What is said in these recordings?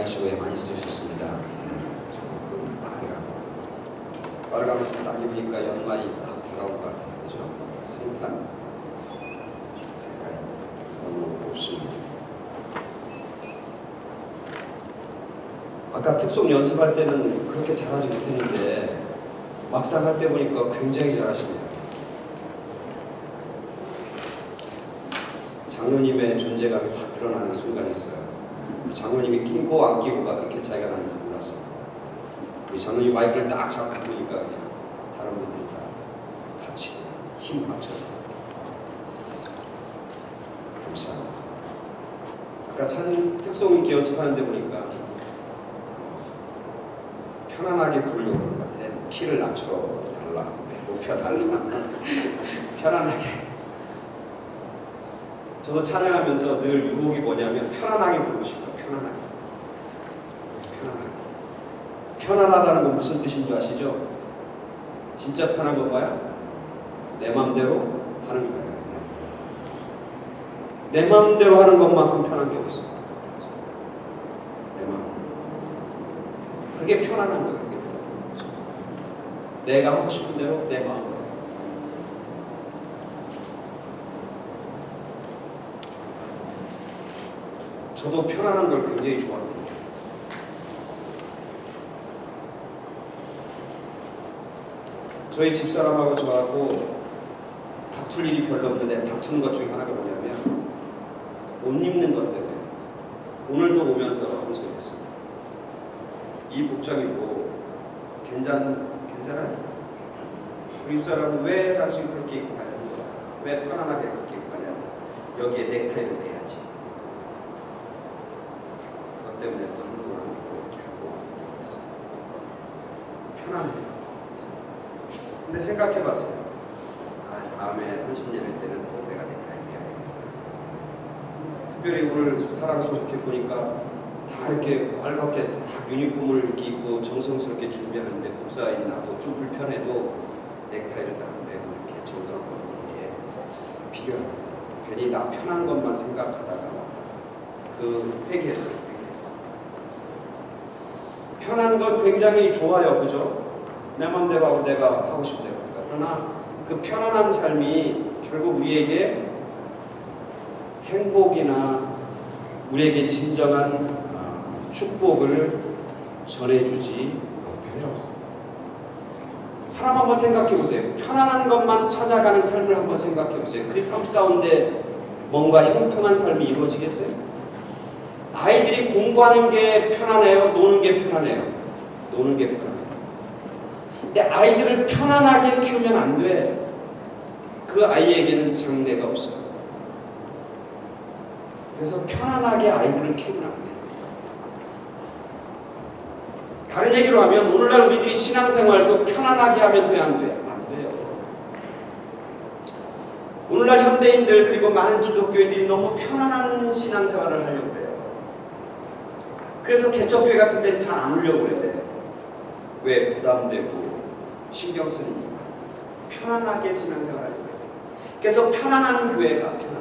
하시고 많이 쓰셨습니다. 정말 또 빨간색 딱 입으니까 연말이 딱 다가온 것 같아요. 그죠? 생탄 색깔이 너무 곱습니다. 아까 특송 연습할 때는 그렇게 잘하지 못했는데 막상 할 때 보니까 굉장히 잘하시네요. 장로님의 존재감이 확 드러나는 순간이 있어요. 장로님이 끼고 안 끼고가 그렇게 차이가 나는지 몰랐어요. 우리 장로님 마이크를 딱 잡고 보니까 그냥 다른 분들이 다 같이 힘 합쳐서 감사합니다. 아까 찬 특송인기 연습하는데 보니까 편안하게 부르려고 그러는 것 같아. 키를 낮춰달라, 높여달라. 편안하게. 저도 찬양하면서 늘 유혹이 뭐냐면 편안하게 부르고 싶어요. 편안하게. 편안하다는 건 무슨 뜻인 줄 아시죠? 진짜 편한 건가요? 내 마음대로 하는 거예요. 내 마음대로 하는 것만큼 편한 게 없어요. 내 마음. 그게 편안한 거예요. 그게 편안한 거죠. 내가 하고 싶은 대로 내 마음대로. 저도 편안한 걸 굉장히 좋아합니다. 저희 집사람하고 저하고 다툴 일이 별로 없는데 다투는 것 중에 하나가 뭐냐면 옷 입는 것 때문에. 오늘도 오면서 혼소했습니다. 이 복장이고 괜찮아요? 그 집사람은 왜 당신 그렇게 입고 가냐는 거야. 왜 편안하게 그렇게 입고 가냐는 거야. 여기에 넥타이를 매야지. 그것 때문에 또 한동안 그렇게 하고 있어요. 편안해요. 근데 생각해봤어요. 다음에 혼신 예배 때는 꼭 내가 넥타이 매야겠다. 특별히 오늘 사람 이렇게 보니까 다 이렇게 빨갛게 싹 유니폼을 이렇게 입고 정성스럽게 준비하는데 목사인 나도 좀 불편해도 넥타이를 딱 매고 이렇게 정성껏 하는 게 필요합니다. 괜히 나 편한 것만 생각하다가 회개했어요. 편한 건 굉장히 좋아요. 그죠? 내 맘대로 하고 내가 하고 싶은 대로 하니까. 그러나 그 편안한 삶이 결국 우리에게 행복이나 우리에게 진정한 축복을 전해주지 못해요. 사람 한번 생각해 보세요. 편안한 것만 찾아가는 삶을 한번 생각해 보세요. 그 삶 가운데 뭔가 형통한 삶이 이루어지겠어요? 아이들이 공부하는 게 편안해요? 노는 게 편안해요? 노는 게 편안해요. 근데 아이들을 편안하게 키우면 안 돼. 그 아이에게는 장래가 없어요. 그래서 편안하게 아이들을 키우면 안 돼요. 다른 얘기로 하면 오늘날 우리들이 신앙생활도 편안하게 하면 돼, 안 돼? 안 돼요. 오늘날 현대인들 그리고 많은 기독교인들이 너무 편안한 신앙생활을 하려고 해요. 그래서 개척교회 같은 데는 잘 안 오려고 그래. 왜? 부담되고 신경 쓰니까. 편안하게 신앙생활 하려고 해요. 그래서 편안한 교회가 편안한.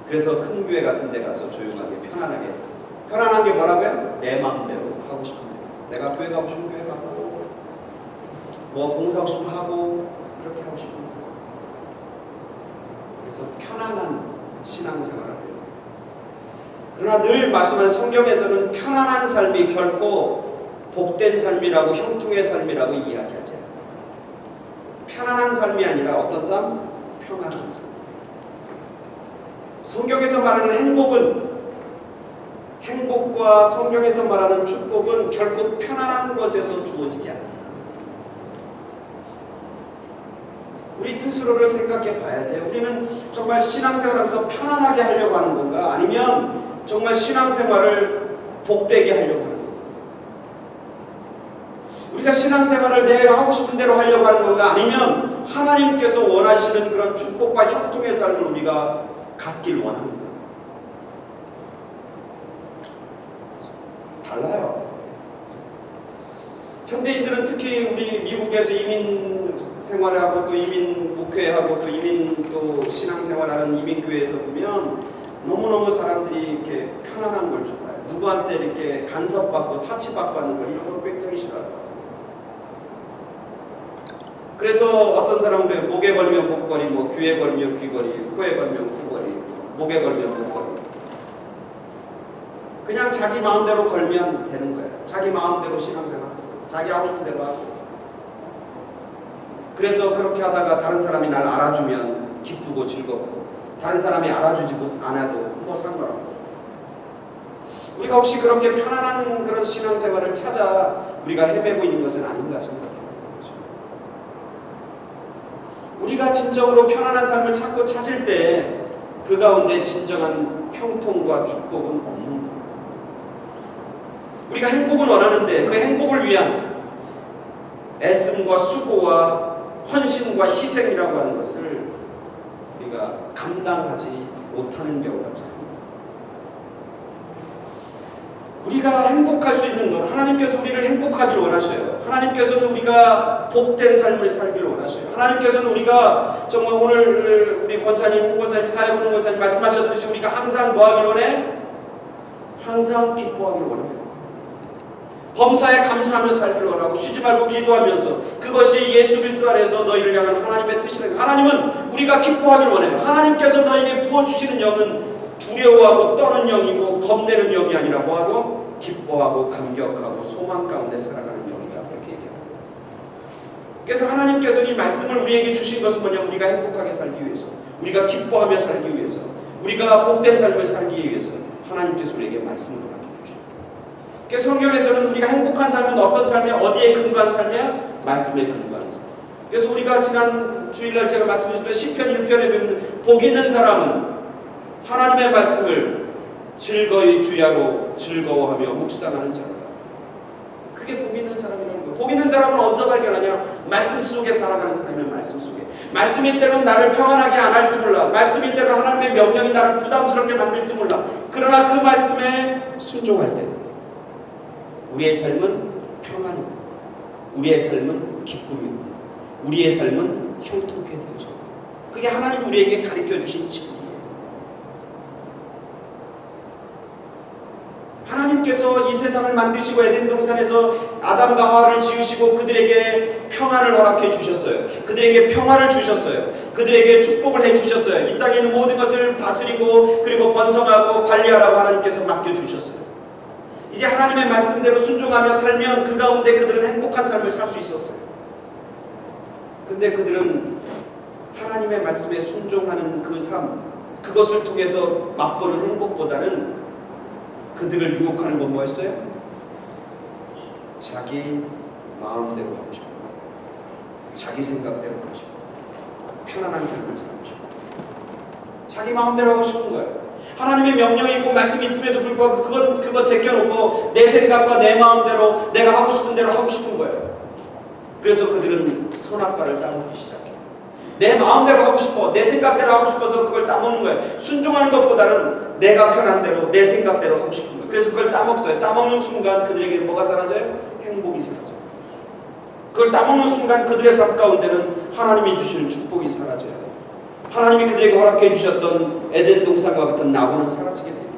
그래서 큰 교회 같은 데 가서 조용하게 편안하게. 편안한 게 뭐라고요? 내 마음대로 하고 싶은 대로. 내가 교회 가고 싶은 교회 가고 뭐 봉사하고 싶으면 하고 그렇게 하고 싶은 대로. 그래서 편안한 신앙생활을 해요. 그러나 늘 말씀한 성경에서는 편안한 삶이 결코 복된 삶이라고 형통의 삶이라고 이야기하지 않아요. 편안한 삶이 아니라 어떤 삶? 평안한 삶. 성경에서 말하는 행복과 성경에서 말하는 축복은 결코 편안한 것에서 주어지지 않아요. 우리 스스로를 생각해 봐야 돼요. 우리는 정말 신앙생활하면서 편안하게 하려고 하는 건가? 아니면 정말 신앙생활을 복되게 하려고 하는 건가? 우리가 신앙생활을 내가 하고 싶은 대로 하려고 하는 건가? 아니면 하나님께서 원하시는 그런 축복과 형통의 삶을 우리가 갖길 원하는 건가? 달라요. 현대인들은 특히 우리 미국에서 이민 생활하고 또 이민 목회하고 또 이민 또 신앙생활하는 이민교회에서 보면 너무너무 사람들이 이렇게 편안한 걸 좋아해요. 누구한테 이렇게 간섭받고 타치받고 하는 걸 이런 걸 굉장히 싫어해요. 그래서 어떤 사람은 목에 걸면 목걸이, 뭐 귀에 걸면 귀걸이, 코에 걸면 코걸이, 목에 걸면 목걸이. 그냥 자기 마음대로 걸면 되는 거예요. 자기 마음대로 신앙생활하고 자기 하고 싶은 대로 하고. 그래서 그렇게 하다가 다른 사람이 날 알아주면 기쁘고 즐겁고, 다른 사람이 알아주지 않아도 뭐 상관없고. 우리가 혹시 그렇게 편안한 그런 신앙생활을 찾아 우리가 헤매고 있는 것은 아닌가 생각합니다. 우리가 진정으로 편안한 삶을 찾을 때 그 가운데 진정한 형통과 축복은 없는 거예요. 우리가 행복을 원하는데 그 행복을 위한 애씀과 수고와 헌신과 희생이라고 하는 것을 우리가 감당하지 못하는 경우가 참. 우리가 행복할 수 있는 것, 하나님께서 우리를 행복하기를 원하셔요. 하나님께서는 우리가 복된 삶을 살기를 원하셔요. 하나님께서는 우리가 정말 오늘 우리 권사님, 홍권사님, 사회부는 권사님 말씀하셨듯이 우리가 항상 뭐 하기를 원해? 항상 기뻐하기를 원해요. 범사에 감사하며 살기를 원하고 쉬지 말고 기도하면서, 그것이 예수 그리스도 안에서 너희를 향한 하나님의 뜻이라는 거예요. 하나님은 우리가 기뻐하기를 원해요. 하나님께서 너에게 부어주시는 영은 두려워하고 떠는 영이고 겁내는 영이 아니라 뭐하고? 기뻐하고 감격하고 소망 가운데 살아가는 영이다. 그렇게 얘기합니다. 그래서 하나님께서 이 말씀을 우리에게 주신 것은 뭐냐? 우리가 행복하게 살기 위해서, 우리가 기뻐하며 살기 위해서, 우리가 복된 삶을 살기 위해서 하나님께서 우리에게 말씀을 주십니다. 그래서 성경에서는 우리가 행복한 삶은 어떤 삶이야? 어디에 근거한 삶이야? 말씀에 근거한 삶. 그래서 우리가 지난 주일날 제가 말씀드렸던 시편 1편에 보면 복 있는 사람은 하나님의 말씀을 즐거이 주야로 즐거워하며 묵상하는 자다. 그게 복 있는 사람이라는 거예요. 복 있는 사람은 어디서 발견하냐? 말씀 속에 살아가는 사람이에요. 말씀 속에. 말씀이 때로는 나를 평안하게 안 할지 몰라. 말씀이 때로는 하나님의 명령이 나를 부담스럽게 만들지 몰라. 그러나 그 말씀에 순종할 때 우리의 삶은 평안이고, 우리의 삶은 기쁨이고, 우리의 삶은 형통케 되죠. 그게 하나님 우리에게 가르쳐 주신 진리예요. 하나님께서 이 세상을 만드시고 에덴 동산에서 아담과 하와를 지으시고 그들에게 평안을 허락해 주셨어요. 그들에게 평안을 주셨어요. 그들에게 축복을 해 주셨어요. 이 땅에 있는 모든 것을 다스리고 그리고 번성하고 관리하라고 하나님께서 맡겨 주셨어요. 이제 하나님의 말씀대로 순종하며 살면 그 가운데 그들은 행복한 삶을 살 수 있었어요. 근데 그들은 하나님의 말씀에 순종하는 그 삶, 그것을 통해서 맛보는 행복보다는 그들을 유혹하는 건 뭐였어요? 자기 마음대로 하고 싶어, 자기 생각대로 하고 싶어, 편안한 삶을 살고 싶어, 자기 마음대로 하고 싶은 거예요. 하나님의 명령이 있고 말씀이 있음에도 불구하고 그거 제껴놓고 내 생각과 내 마음대로 내가 하고 싶은 대로 하고 싶은 거예요. 그래서 그들은 선악과를 따먹기 시작해요. 내 마음대로 하고 싶어, 내 생각대로 하고 싶어서 그걸 따먹는 거예요. 순종하는 것보다는 내가 편한 대로 내 생각대로 하고 싶은 거예요. 그래서 그걸 따먹어요. 따먹는 순간 그들에게 뭐가 사라져요? 행복이 사라져요. 그걸 따먹는 순간 그들의 삶 가운데는 하나님이 주시는 축복이 사라져요. 하나님이 그들에게 허락해 주셨던 에덴 동산과 같은 낙원은 사라지게 됩니다.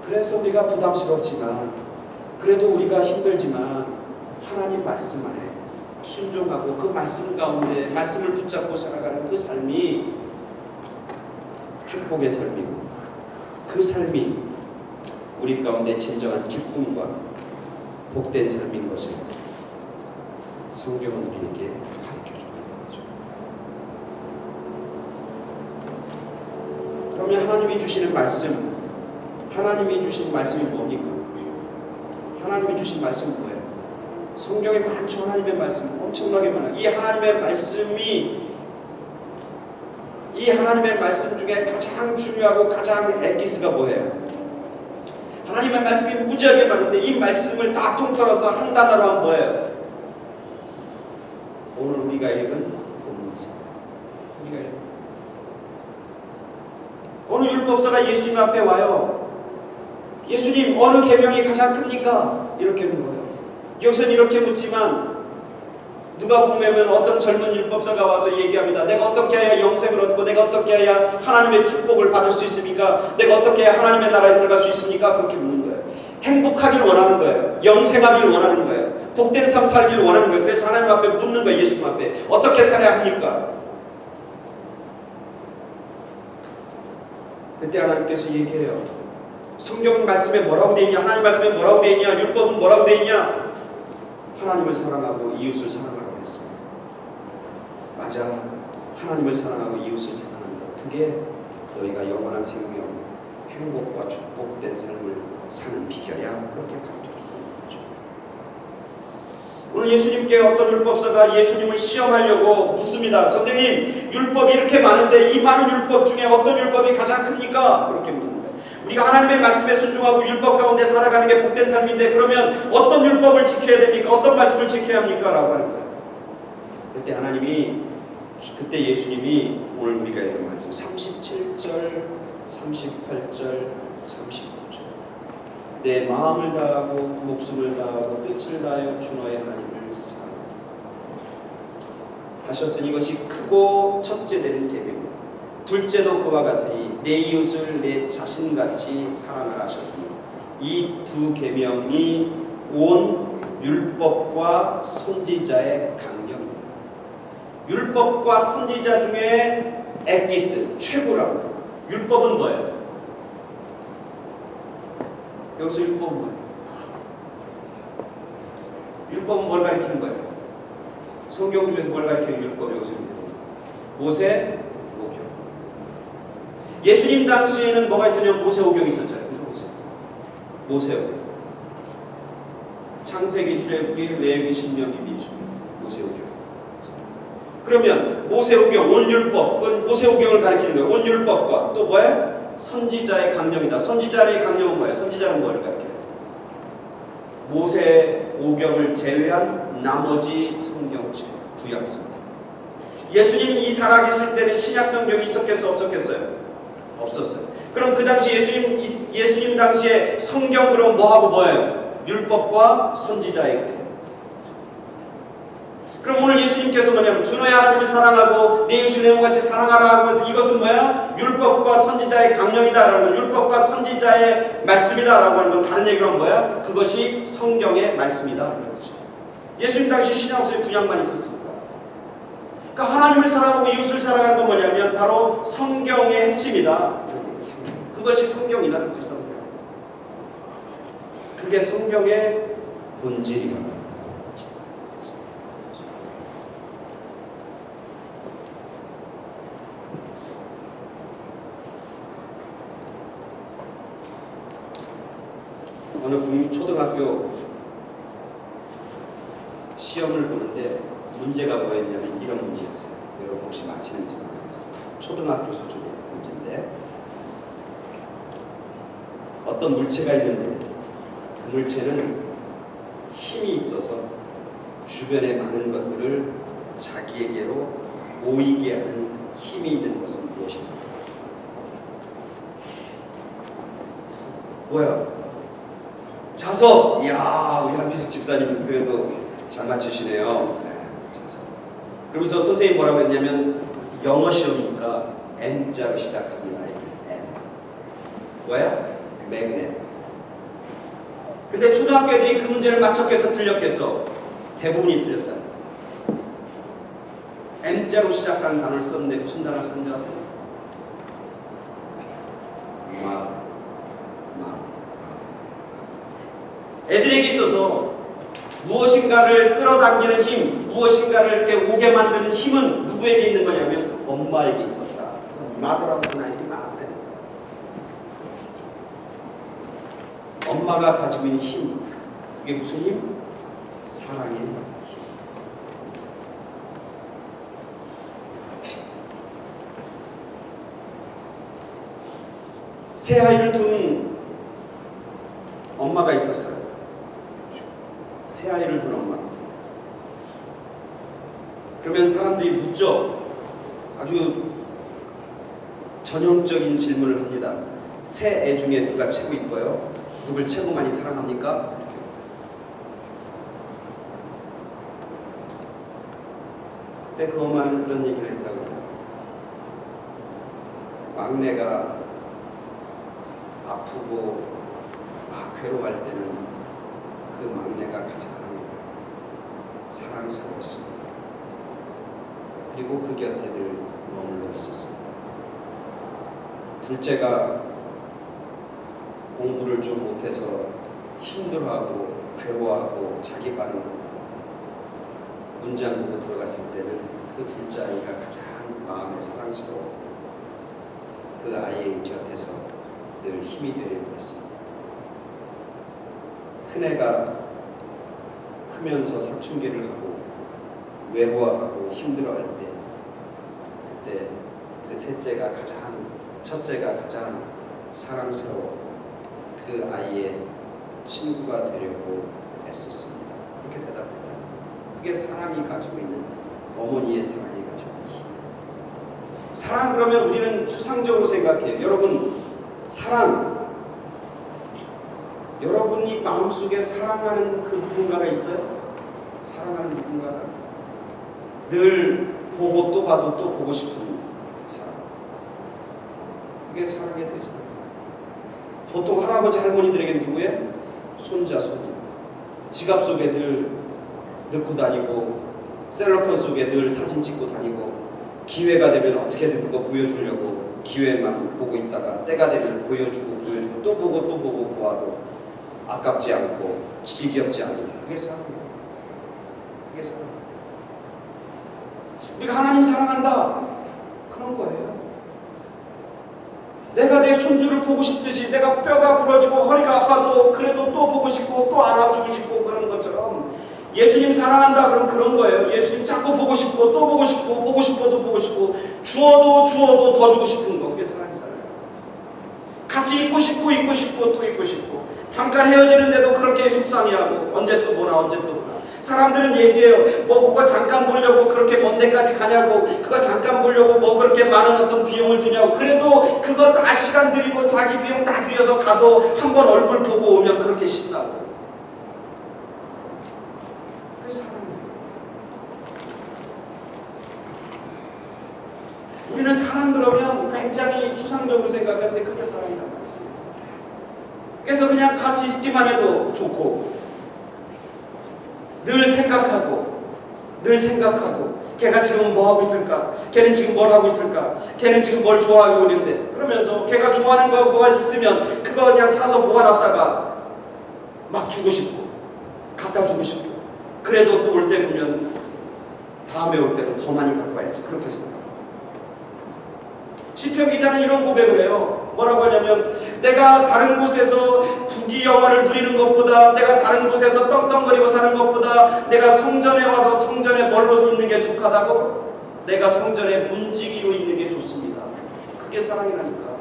그래서 우리가 부담스럽지만, 그래도 우리가 힘들지만 하나님 말씀 안에 순종하고 그 말씀 가운데 말씀을 붙잡고 살아가는 그 삶이 축복의 삶이고, 그 삶이 우리 가운데 진정한 기쁨과 복된 삶인 것을 성경은 우리에게 가르쳐주고 있는 거죠. 그러면 하나님이 주시는 말씀, 하나님이 주신 말씀이 뭡니까? 하나님이 주신 말씀은 뭐예요? 성경에 많죠. 하나님의 말씀 엄청나게 많아요. 이 하나님의 말씀 중에 가장 중요하고 가장 엑기스가 뭐예요? 하나님의 말씀이 무지하게 많은데 이 말씀을 다 통틀어서 한 단어로 하면 뭐예요? 오늘 우리가 읽은 본문이죠. 우리가 읽은 어느 율법사가 예수님 앞에 와요. 예수님, 어느 계명이 가장 큽니까? 이렇게 물어요. 여기서는 이렇게 묻지만 누가복음에는 어떤 젊은 율법사가 와서 얘기합니다. 내가 어떻게 해야 영생을 얻고 내가 어떻게 해야 하나님의 축복을 받을 수 있습니까? 내가 어떻게 해야 하나님의 나라에 들어갈 수 있습니까? 그렇게 묻는 거예요. 행복하길 원하는 거예요. 영생하길 원하는 거예요. 복된 삶 살길 원하는 거예요. 그래서 하나님 앞에 묻는 거예요. 예수님 앞에. 어떻게 살아야 합니까? 그때 하나님께서 얘기해요. 성경 말씀에 뭐라고 돼 있냐? 하나님 말씀에 뭐라고 돼 있냐? 율법은 뭐라고 돼 있냐? 하나님을 사랑하고 이웃을 사랑하라고 했습니다. 맞아. 하나님을 사랑하고 이웃을 사랑하는 것. 그게 너희가 영원한 생명, 행복과 축복된 삶을 사는 비결이야. 그렇게 가르쳐주는 거죠. 오늘 예수님께 어떤 율법사가 예수님을 시험하려고 묻습니다. 선생님, 율법이 이렇게 많은데 이 많은 율법 중에 어떤 율법이 가장 큽니까? 그렇게 묻습니다. 우리가 하나님의 말씀에 순종하고 율법 가운데 살아가는 게 복된 삶인데 그러면 어떤 율법을 지켜야 됩니까? 어떤 말씀을 지켜야 합니까? 라고 하는 거예요. 그때 예수님이 오늘 우리가 읽은 말씀 37절, 38절, 39절 내 마음을 다하고 목숨을 다하고 뜻을 다하여 주 너의 하나님을 사랑하라 하셨으니 이것이 크고 첫째 되는 계명 둘째도 그와 같으니 내 이웃을 내 자신같이 사랑하라 하셨으니 이 두 계명이 온 율법과 선지자의 강령입니다. 율법과 선지자 중에 엑기스 최고라고. 율법은 뭐예요? 여기서 율법은 뭐예요? 율법은 뭘 가리키는 거예요? 성경 중에서 뭘 가리켜요? 율법 여기서 모세 오경. 예수님 당시에는 뭐가 있었냐면 모세오경이 있었잖아요. 모세오경. 창세기, 출애굽기, 레위기, 신명기, 민수기, 모세오경. 그러면 모세오경, 온율법, 그건 모세오경을 가리키는 거예요. 온율법과 또 뭐예요? 선지자의 강령이다. 선지자의 강령은 뭐예요? 선지자는 뭘 가리켜요? 모세오경을 제외한 나머지 성경책, 구약성경. 예수님 이 살아계실 때는 신약성경이 있었겠어요? 없었겠어요? 없었어요. 그럼 그 당시 예수님 당시에 성경 그럼 뭐하고 뭐예요? 율법과 선지자의 글이에요. 그럼 오늘 예수님께서 뭐냐면 주 너의 하나님을 사랑하고 내 이웃을 내 몸같이 사랑하라 하고 해서 이것은 뭐야? 율법과 선지자의 강령이다라는 건 율법과 선지자의 말씀이다라고 하는 건 다른 얘기로 하면 뭐야? 그것이 성경의 말씀이다라는 거죠. 예수님 당시 신약 없어요? 구약만 있었습니다. 그러니까 하나님을 사랑하고 이웃을 사랑하는 건 뭐냐면 바로 성경의 핵심이다. 그것이 성경이다. 그것이 성경. 그게 성경의 본질이다. 어느 초등학교 시험을 보는데 문제가 뭐였냐면 이런 문제였어요. 여러분 혹시 맞히는지 모르겠어요. 초등학교 수준의 문제인데 어떤 물체가 있는데 그 물체는 힘이 있어서 주변의 많은 것들을 자기에게로 모이게 하는 힘이 있는 것은 무엇입니까? 뭐야? 자석! 이야, 우리 한비숙 집사님 그래도 잘 맞추시네요. 네, 자석. 그러면서 선생님이 뭐라고 했냐면 영어 시험이니까 M자로 시작합니다. 그래서 M. 뭐야? 매그넷. 근데 초등학교 애들이 그 문제를 맞췄겠어? 틀렸겠어? 대부분이 틀렸다. M자로 시작하는 단어를 썼는데 무슨 단어를 썼는지 아세요? 애들에게 있어서 무엇인가를 끌어당기는 힘, 무엇인가를 이렇게 오게 만드는 힘은 누구에게 있는 거냐면 엄마에게 있었다. 그래서 마더라고 하나님이 말하는 엄마가 가지고 있는 힘, 그게 무슨 힘? 사랑의 힘. 새 아이를 둔 엄마가 있었어요. 새 아이를 둔 엄마. 그러면 사람들이 묻죠. 아주 전형적인 질문을 합니다. 새 애 중에 누가 최고 이뻐요? 누굴 최고 많이 사랑합니까? 그때 그 엄마는 그런 얘기를 했다고 해요. 막내가 아프고 막 괴로워할 때는 그 막내가 가장 사랑스러웠습니다. 그리고 그 곁에 늘 머물러 있었습니다. 둘째가 공부를 좀 못해서 힘들어하고 괴로워하고 자기 반 문장 보고 들어갔을 때는 그 둘째 아이가 가장 마음에 사랑스러워 그 아이의 곁에서 늘 힘이 되려고 했습니다. 큰애가 크면서 사춘기를 하고 외로워하고 힘들어할 때 그때 그 첫째가 가장 사랑스러워 그 아이의 친구가 되려고 애썼습니다. 그렇게 대답해요. 그게 사랑이 가지고 있는 어머니의 사랑이 가지고 있는 힘. 사랑 그러면 우리는 추상적으로 생각해요. 여러분 사랑 여러분이 마음속에 사랑하는 그 누군가가 있어요? 사랑하는 누군가가 늘 보고 또 봐도 또 보고 싶은 사람. 그게 사랑의 대상. 보통 할아버지 할머니들에게 누구예요? 손자 손녀. 지갑 속에 늘 넣고 다니고 셀로폰 속에 늘 사진 찍고 다니고 기회가 되면 어떻게든 그거 보여주려고 기회만 보고 있다가 때가 되면 보여주고 또 보고 보아도 아깝지 않고 지겹지 않고 그게 사랑이에요. 그게 사랑. 우리가 하나님 사랑한다 그런 거예요. 내가 내 손주를 보고 싶듯이 내가 뼈가 부러지고 허리가 아파도 그래도 또 보고 싶고 또 안아주고 싶고 그런 것처럼 예수님 사랑한다 그럼 그런 거예요. 예수님 자꾸 보고 싶고 또 보고 싶고 보고 싶어도 보고 싶고 주어도 더 주고 싶은 거 그게 사랑이잖아요. 같이 있고 싶고 또 있고 싶고 잠깐 헤어지는데도 그렇게 속상해하고 언제 또 보나 사람들은 얘기해요. 뭐 그거 잠깐 보려고 그렇게 먼 데까지 가냐고 그거 잠깐 보려고 뭐 그렇게 많은 어떤 비용을 드냐고 그래도 그거 다 시간 들이고 자기 비용 다 들여서 가도 한번 얼굴 보고 오면 그렇게 신나고 그게 사랑이에요. 우리는 사랑 그러면 굉장히 추상적으로 생각하는데 그게 사랑이란 말이에요. 그래서 그냥 같이 있기만 해도 좋고 늘 생각하고 걔가 지금 뭐 하고 있을까? 걔는 지금 뭘 하고 있을까? 걔는 지금 뭘 좋아하고 있는데 그러면서 걔가 좋아하는 거 뭐가 있으면 그거 그냥 사서 모아놨다가 막 주고 싶고 갖다 주고 싶고 그래도 또 올 때 보면 다음에 올 때는 더 많이 갖고 와야지 그렇게 생각해요. 시편 기자는 이런 고백을 해요. 뭐라고 하냐면 내가 다른 곳에서 부귀 영화를 누리는 것보다 내가 다른 곳에서 떵떵거리고 사는 것보다 내가 성전에 와서 성전에 멀로 있는 게 족하다고 내가 성전에 문지기로 있는 게 좋습니다. 그게 사랑이라니까.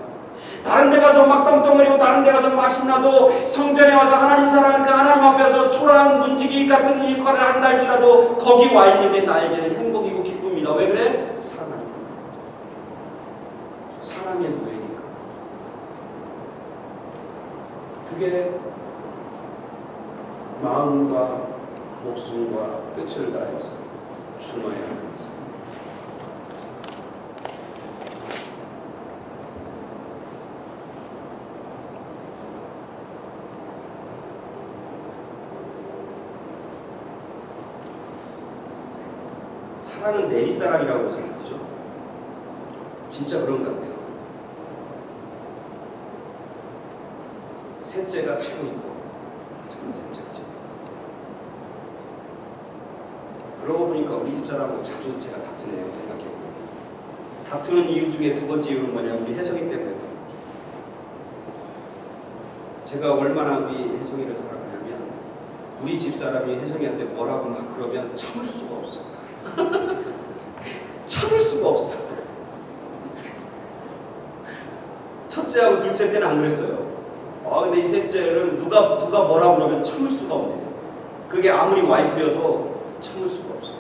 다른 데 가서 막 떵떵거리고 다른 데 가서 막 신나도 성전에 와서 하나님 사랑하는 그 하나님 앞에서 초라한 문지기 같은 일과를 한다 할지라도 거기 와 있는 게 나에게는 행복이고 기쁨이다. 왜 그래? 사랑하니까. 사랑의 노예니까. 그게 마음과 목숨과 끝을 다해서 충어야 하는 삶. 사랑은 내리사랑이라고 생각하죠. 진짜 그런 것 같아요. 셋째가 최고이고 저는 셋째가 최고. 그러고 보니까 우리 집사람하고 자주 제가 다투네요. 생각해보면 다투는 이유 중에 두 번째 이유는 뭐냐, 우리 혜성이 때문에 다투. 제가 얼마나 우리 혜성이를 사랑하냐면 우리 집사람이 혜성이한테 뭐라고 막 그러면 참을 수가 없어. 참을 수가 없어. 첫째하고 둘째 때는 안 그랬어요. 근데 이 셋째는 누가 뭐라 그러면 참을 수가 없네요. 그게 아무리 와이프여도 참을 수가 없어요.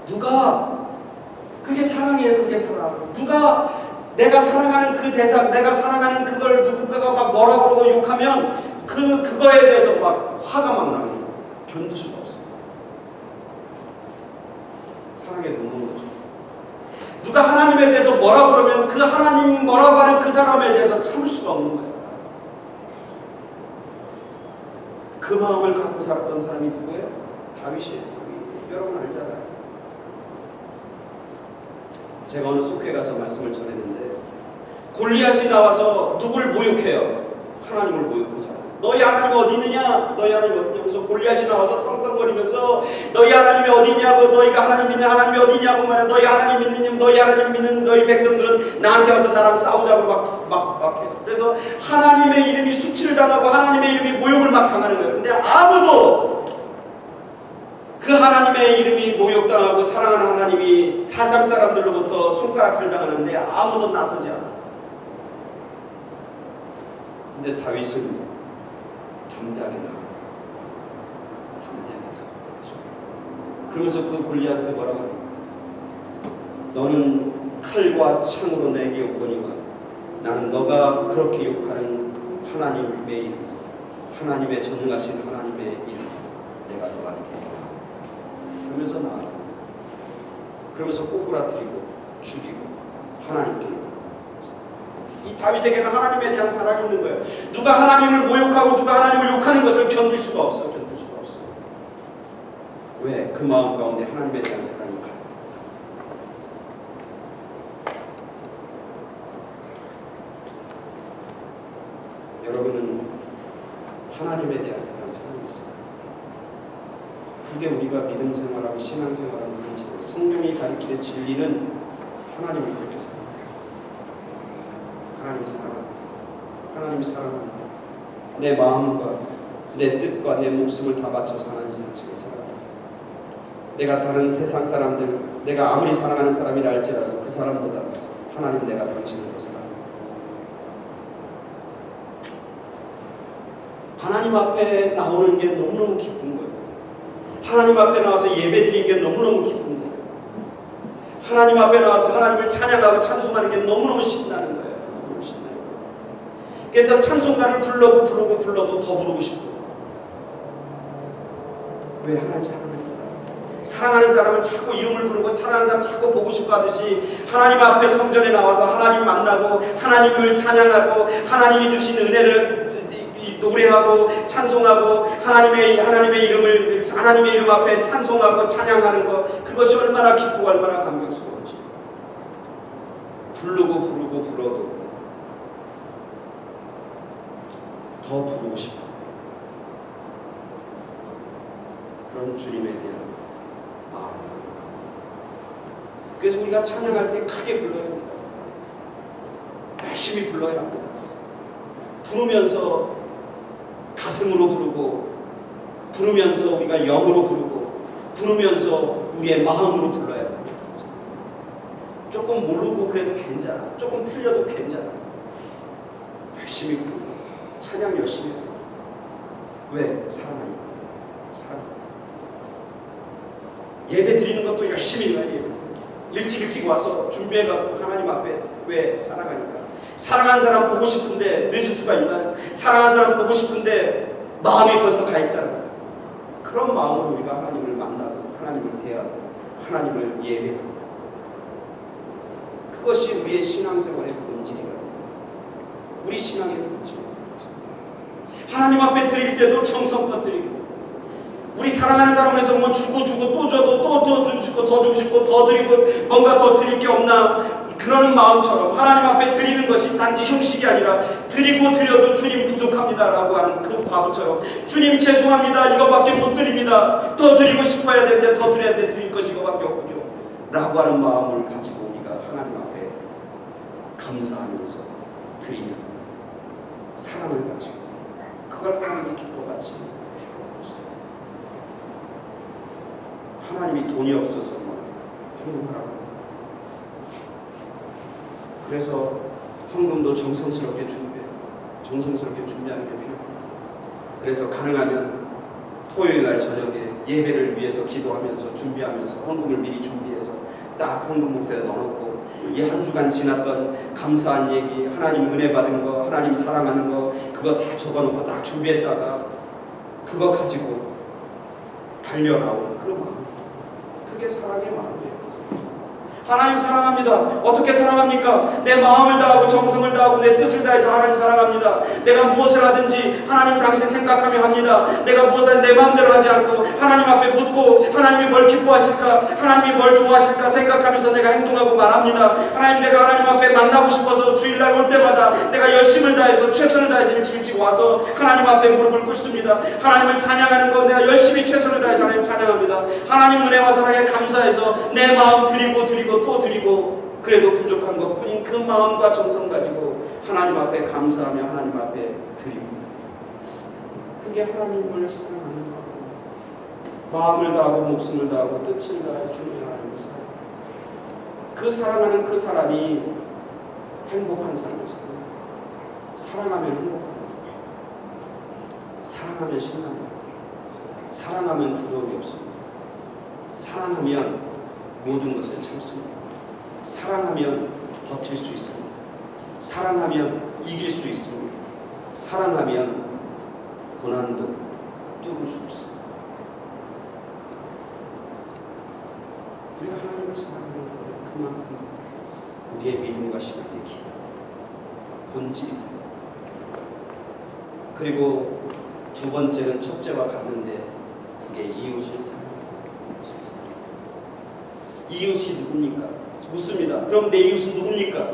누가 그게 사랑이에요. 그게 사랑. 누가 내가 사랑하는 그 대상, 내가 사랑하는 그걸 누군가가 막 뭐라 그러고 욕하면 그거에 대해서 막 화가 막 나는 거예요. 견딜 수가 없어. 사랑에 못 먹는 거죠. 누가 하나님에 대해서 뭐라 그러면 그 하나님 뭐라고 하는 그 사람에 대해서 참을 수가 없는 거예요. 그 마음을 갖고 살았던 사람이 누구예요? 다윗이에요. 여러분 알잖아요. 제가 어느 속회에 가서 말씀을 전했는데 골리앗이 나와서 누굴 모욕해요? 하나님을 모욕하잖아요. 너희 하나님 어디 있느냐? 너희 하나님 어디 있냐고. 그래서 골리앗이 나와서 떵떵거리면서 너희 하나님이 어디 있냐고, 너희가 하나님 믿는 하나님이 어디 있냐고 말해. 너희 하나님 믿는 너희 하나님 믿는 너희 백성들은 나한테 와서 나랑 싸우자고 막 해요. 그래서 하나님의 이름이 수치를 당하고 하나님의 이름이 모욕을 막 당하는 거예요. 근데 아무도 그 하나님의 이름이 모욕당하고 사랑하는 하나님이 사상 사람들로부터 손가락질 당하는데 아무도 나서지 않아. 근데 다윗은 담대하게 나가. 그러면서 그 골리앗을 뭐라고 합니까? 너는 칼과 창으로 내게 오거니와 나는 너가 그렇게 욕하는 하나님의 이름, 하나님의 전능하신 하나님의 이름 내가 너한테 그러면서 나아가. 그러면서 꼬꾸라뜨리고 죽이고 하나님께. 이 다윗에게는 하나님에 대한 사랑이 있는 거예요. 누가 하나님을 모욕하고 누가 하나님을 욕하는 것을 견딜 수가 없어. 견딜 수가 없어. 왜? 그 마음 가운데 하나님에 대한 사랑이 있다. 여러분은 하나님에 대한 그런 사랑이 있어요. 그게 우리가 믿음 생활하고 신앙 생활하는 문제고 성경이 가리키는 진리는 하나님을 그렇게 사랑해요. 하나님이 사랑합니다. 하나님이 사랑합니다. 내 마음과 내 뜻과 내 목숨을 다 바쳐서 하나님 당신을 사랑합니다. 내가 다른 세상 사람들, 내가 아무리 사랑하는 사람이라 할지라도 그 사람보다 하나님 내가 당신을 더 사랑합니다. 하나님 앞에 나오는 게 너무너무 기쁜 거예요. 하나님 앞에 나와서 예배드리는 게 너무너무 기쁜 거예요. 하나님 앞에 나와서 하나님을 찬양하고 찬송하는 게 너무너무 신나는 거예요. 그래서 찬송가를 불러도 더 부르고 싶어요. 왜? 하나님 사랑하니까. 사랑하는 사람은 자꾸 이름을 부르고 사랑하는 사람 자꾸 보고 싶어 하듯이 하나님 앞에 성전에 나와서 하나님 만나고 하나님을 찬양하고 하나님이 주신 은혜를 노래하고 찬송하고 하나님의 이름 앞에 찬송하고 찬양하는 것, 그것이 얼마나 기쁘고 얼마나 감격스러운지. 불러도 더 부르고 싶어. 그런 주님에 대한 마음. 그래서 우리가 찬양할 때 크게 불러야 합니다. 열심히 불러야 합니다. 부르면서 가슴으로 부르고, 부르면서 우리가 영으로 부르고, 부르면서 우리의 마음으로 불러야 합니다. 조금 모르고 그래도 괜찮아. 조금 틀려도 괜찮아. 열심히 부르고 찬양 열심히 해요. 왜? 사랑하니까. 사랑. 예배 드리는 것도 열심히 해요. 일찍 와서 준비해가지고 하나님 앞에. 왜? 사랑하니까. 사랑한 사람 보고 싶은데 늦을 수가 있나요? 사랑한 사람 보고 싶은데 마음이 벌써 가 있잖아요. 그런 마음으로 우리가 하나님을 만나고 하나님을 대하고 하나님을 예배하고, 그것이 우리의 신앙생활의 본질이라고. 우리 신앙의 본질. 하나님 앞에 드릴 때도 정성껏 드리고, 우리 사랑하는 사람에서 뭐 주고 또 줘도 또 주고 싶고 더 주고 싶고 더 드리고 뭔가 더 드릴 게 없나 그러는 마음처럼 하나님 앞에 드리는 것이 단지 형식이 아니라 드리고 드려도 주님 부족합니다라고 하는 그 과부처럼, 주님 죄송합니다, 이거밖에 못 드립니다, 더 드리고 싶어야 되는데 더 드려야 되는데 드릴 것이 이거밖에 없군요 라고 하는 마음을 가지고 우리가 하나님 앞에 감사하면서 드리면 사랑을 가지고 그걸 하나님이 기뻐하시. 하나님이 돈이 없어서 헌금하라고. 그래서 헌금도 정성스럽게 준비하는 게 필요합니다. 그래서 가능하면 토요일 날 저녁에 예배를 위해서 기도하면서 준비하면서 헌금을 미리 준비해서 딱 헌금 목대에 넣어놓고, 이 한 주간 지났던 감사한 얘기, 하나님 은혜 받은 거, 하나님 사랑하는 거, 그거 다 적어놓고 딱 준비했다가 그거 가지고 달려나오는 그 마음, 그게 사랑의 마음이에요. 하나님 사랑합니다. 어떻게 사랑합니까? 내 마음을 다하고 정성을 다하고 내 뜻을 다해서 하나님 사랑합니다. 내가 무엇을 하든지 하나님 당신 생각하며 합니다. 내가 무엇을 내 마음대로 하지 않고 하나님 앞에 묻고 하나님이 뭘 기뻐하실까, 하나님이 뭘 좋아하실까 생각하면서 내가 행동하고 말합니다. 하나님, 내가 하나님 앞에 만나고 싶어서 주일날 올 때마다 내가 열심을 다해서 최선을 다해서 일찍 와서 하나님 앞에 무릎을 꿇습니다. 하나님을 찬양하는 것, 내가 열심히 최선을 다해서 하나님 찬양합니다. 하나님 은혜와 사랑에 감사해서 내 마음 드리고 또 드리고, 그래도 부족한 것 뿐인 그 마음과 정성 가지고 하나님 앞에 감사하며 하나님 앞에 드리고, 그게 하나님을 사랑하는 마음, 마음을 다하고 목숨을 다하고 뜻을 다하여 주님 하나님을 사랑. 그 사랑하는 그 사람이 행복한 사람이죠. 사랑하면 행복합니다. 사랑하면 신납니다. 사랑하면 두려움이 없습니다. 사랑하면 모든 것을 참습니다. 사랑하면 버틸 수 있습니다. 사랑하면 이길 수 있습니다. 사랑하면 고난도 뚫을 수 있습니다. 우리가 하나님을 사랑하는 것은 그만큼 우리의 믿음과 신앙의 길, 본질, 그리고 두 번째는 첫째와 같는데 그게 이웃을 사랑하는 것. 이웃이 누굽니까? 묻습니다. 그럼 내 이웃은 누굽니까?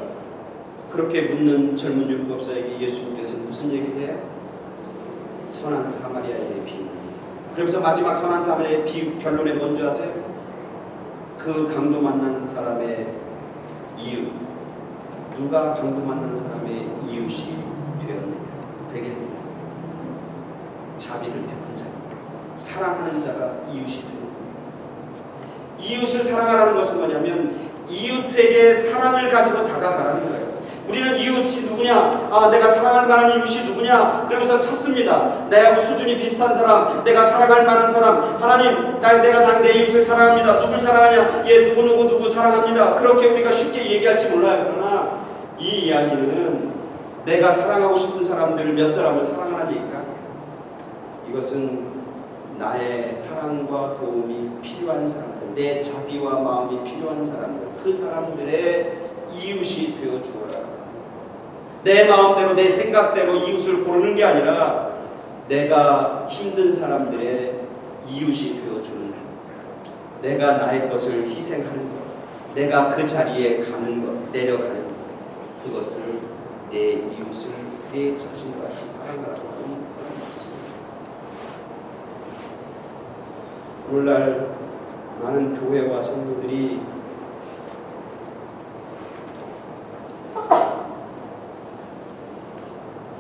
그렇게 묻는 젊은 율법사에게 예수님께서 무슨 얘기를 해요? 선한 사마리아인의 비유. 그러면서 마지막 선한 사마리아의 비유 결론에 뭔지 아세요? 그 강도 만난 사람의 이웃, 누가 강도 만난 사람의 이웃이 되겠느냐? 자비를 베푼 자, 사랑하는 자가 이웃이 되는. 이웃을 사랑하라는 것은 뭐냐면 이웃에게 사랑을 가지고 다가가라는 거예요. 우리는 이웃이 누구냐? 내가 사랑할 만한 이웃이 누구냐? 그러면서 찾습니다. 나하고 수준이 비슷한 사람, 내가 사랑할 만한 사람. 하나님, 내가 내 이웃을 사랑합니다. 누굴 사랑하냐? 예, 누구 사랑합니다. 그렇게 우리가 쉽게 얘기할지 몰라요. 그러나 이 이야기는 내가 사랑하고 싶은 사람들 몇 사람을 사랑하는 얘기가, 이것은 나의 사랑과 도움이 필요한 사람들, 내 자비와 마음이 필요한 사람들, 그 사람들의 이웃이 되어 주어라. 내 마음대로 내 생각대로 이웃을 고르는 게 아니라 내가 힘든 사람들의 이웃이 되어 주는 것, 내가 나의 것을 희생하는 것, 내가 그 자리에 가는 것, 내려가는 것, 그것을 내 이웃을 내 자신과 같이 사랑하라고 하는 말씀입니다. 오늘날 많은 교회와 성도들이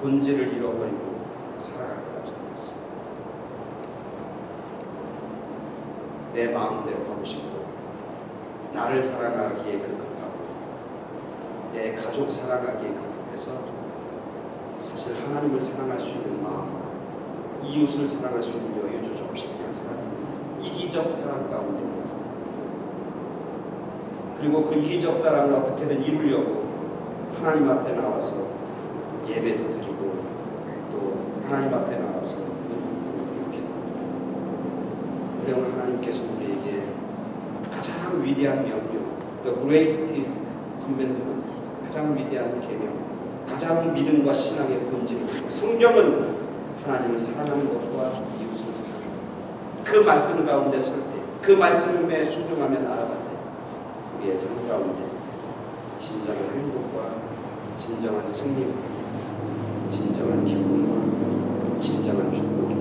본질을 잃어버리고 살아갈 것 같지 않습니다. 내 마음대로 하고 싶고, 나를 사랑하기에 급급하고, 내 가족 사랑하기에 급급해서 사실 하나님을 사랑할 수 있는 마음, 이웃을 사랑할 수 있는 여유조차 없이 그냥 살아갑니다. 이기적 사랑 가운데 있어요. 그리고 그 이기적 사랑을 어떻게든 이루려고 하나님 앞에 나와서 예배도 드리고, 또 하나님 앞에 나와서 기도도 그래서 하나님께서 우리에게 가장 위대한 명령, the greatest commandment, 가장 위대한 계명, 가장 믿음과 신앙의 본질입니다. 성경은 하나님을 사랑하는 것과 이웃을 사랑하는 것, 그 말씀 가운데 설 때, 그 말씀에 순종하며 나아갈 때 우리의 삶 가운데 진정한 행복과 진정한 승리와 진정한 기쁨과 진정한 축복이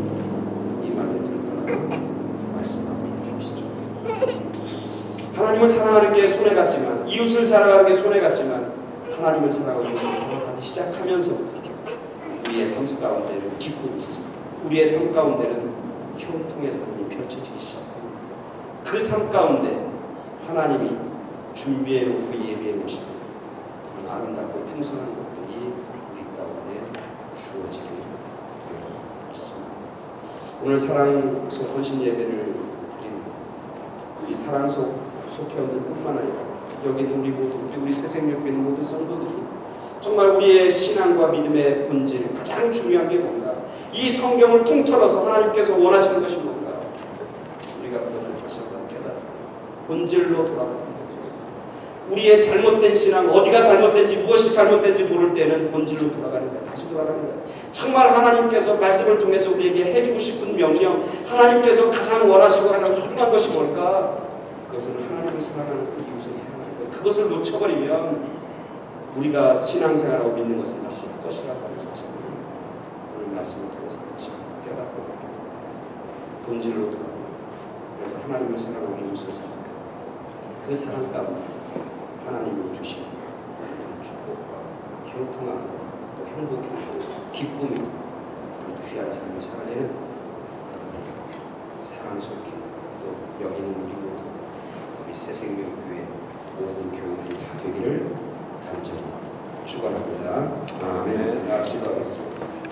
임하게 될 거라고 말씀하고 계시죠. 하나님을 사랑하는 게 손해 같지만, 이웃을 사랑하는 게 손해 같지만, 하나님을 사랑하고 이웃을 사랑하기 시작하면서부터 우리의 삶 가운데는 기쁨이 있습니다. 우리의 삶 가운데는 형통의 삶이 펼쳐지기 시작합니다. 그 삶 가운데 하나님이 준비해 놓고 예비해 놓으신 아름답고 풍성한 것들이 우리 가운데 주어지게 있습니다. 오늘 사랑 속 헌신 예배를 드립니다. 이 사랑 속 속회원들뿐만 아니라 여기 있는 우리 모두, 우리 새생명교회 있는 모든 성도들이 정말 우리의 신앙과 믿음의 본질, 가장 중요한 게 뭔가, 이 성경을 통틀어서 하나님께서 원하시는 것이 뭔가, 본질로 돌아가는 거죠. 우리의 잘못된 신앙, 어디가 잘못된지 무엇이 잘못된지 모를 때는 본질로 돌아가는 거예요. 다시 돌아가는 거예요. 정말 하나님께서 말씀을 통해서 우리에게 해주고 싶은 명령, 하나님께서 가장 원하시고 가장 소중한 것이 뭘까? 그것은 하나님을 사랑하는 것, 이웃을 사랑하는 것. 그것을 놓쳐버리면 우리가 신앙생활하고 믿는 것은 다 헛것이라고 하는 사실을 오늘 말씀을 통해서 다시 깨닫고 본질로 돌아가고, 그래서 하나님을 사랑하고 이웃을 사랑하고 그 사랑 가운데 하나님이 주신 축복과 형통함, 또 행복이고 기쁨이 귀한 삶을 살아내는 사랑 속에 또 여기는 우리 모두, 우리 새생명교회 모든 교회들이 다 되기를 간절히 축원합니다. 아멘. 기도하겠습니다.